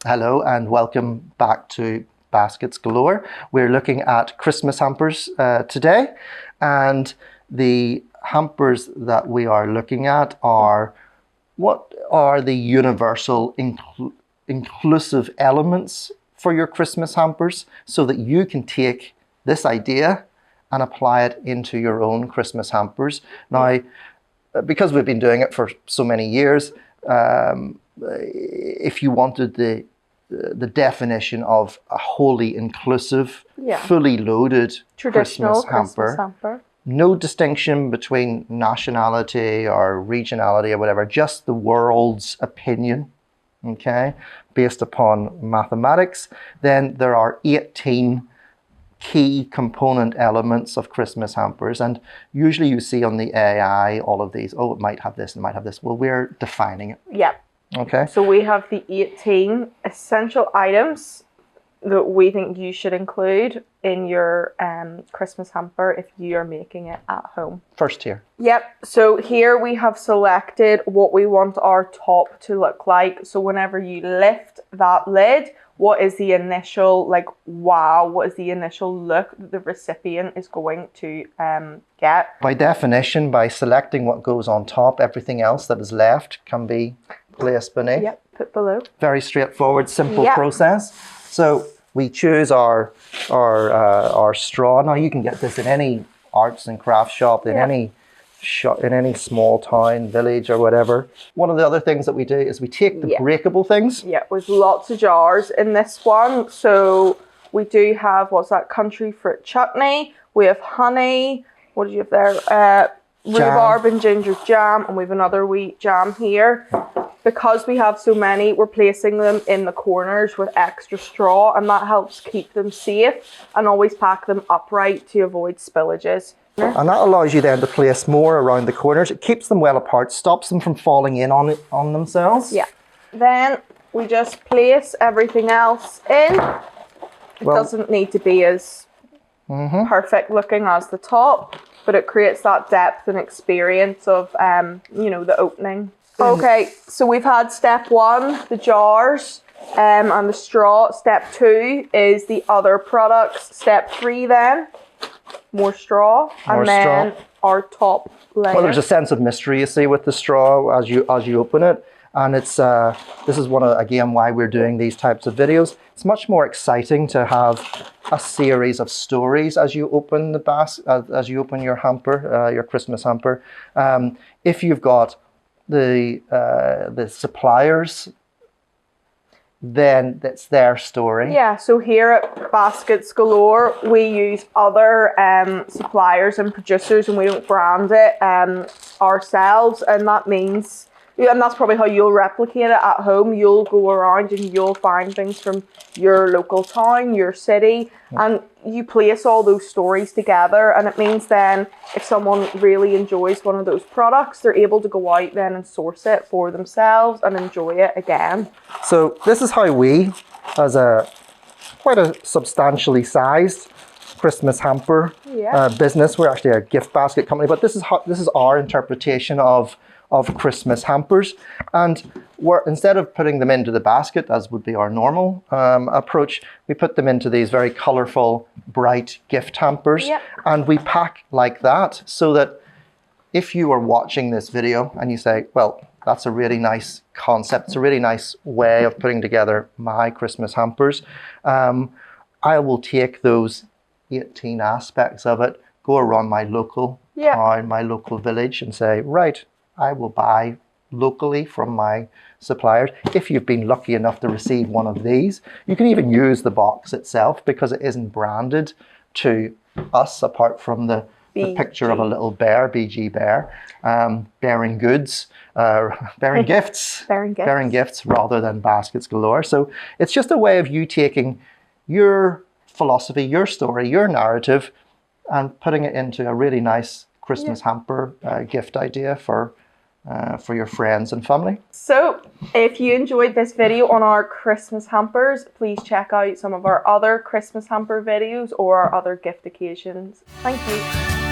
Hello and welcome back to Baskets Galore. We're looking at Christmas hampers today, and the hampers that we are looking at are what are the universal inclusive elements for your Christmas hampers so that you can take this idea and apply it into your own Christmas hampers. Now, because we've been doing it for so many years, if you wanted the definition of a wholly inclusive, fully loaded traditional Christmas hamper, no distinction between nationality or regionality or whatever, just the world's opinion, okay, based upon mathematics, then there are 18 key component elements of Christmas hampers. And usually you see on the AI all of these, oh, it might have this, it might have this. Well, we're defining it. Yep. Okay. So we have the 18 essential items that we think you should include in your Christmas hamper if you are making it at home. First tier. Yep. So here we have selected what we want our top to look like. So whenever you lift that lid, what is the initial, wow, what is the initial look that the recipient is going to get? By definition, by selecting what goes on top, everything else that is left can be placed beneath. Yep, put below. Very straightforward, simple process. So we choose our straw. Now you can get this in any arts and crafts shop, in any shop, in any small town, village or whatever. One of the other things that we do is we take the breakable things. Yeah, with lots of jars in this one. So we do have, what's that, country fruit chutney. We have honey. What did you have there? Rhubarb and ginger jam. And we have another wheat jam here. Because we have so many, we're placing them in the corners with extra straw, and that helps keep them safe and always pack them upright to avoid spillages. And that allows you then to place more around the corners. It keeps them well apart, stops them from falling in on themselves. Yeah. Then we just place everything else in. It doesn't need to be as perfect looking as the top, but it creates that depth and experience of, the opening. Okay, so we've had step 1, the jars and the straw. Step 2 is the other products. Step 3 then, more straw, and then our top layer. Well, there's a sense of mystery, you see, with the straw as you open it. And it's this is one of, again, why we're doing these types of videos. It's much more exciting to have a series of stories as you open the as you open your hamper, your Christmas hamper. If you've got the suppliers, then that's their story. Yeah, so here at Baskets Galore, we use other suppliers and producers, and we don't brand it ourselves, and that means, and that's probably how you'll replicate it at home. You'll go around and you'll find things from your local town, your city, and you place all those stories together. And it means then if someone really enjoys one of those products, they're able to go out then and source it for themselves and enjoy it again. So this is how we, as quite a substantially sized Christmas hamper business, we're actually a gift basket company, but this is our interpretation of Christmas hampers. And instead of putting them into the basket, as would be our normal approach, we put them into these very colorful, bright gift hampers. And we pack like that, so that if you are watching this video and you say, well, that's a really nice concept, it's a really nice way of putting together my Christmas hampers, I will take those 18 aspects of it, go around my local town, my local village, and say, right, I will buy locally from my suppliers. If you've been lucky enough to receive one of these, you can even use the box itself because it isn't branded to us, apart from the picture of a little bear, BG bear, bearing goods, bearing gifts, bearing gifts rather than Baskets Galore. So it's just a way of you taking your philosophy, your story, your narrative, and putting it into a really nice Christmas hamper gift idea for your friends and family. So if you enjoyed this video on our Christmas hampers, please check out some of our other Christmas hamper videos or our other gift occasions. Thank you.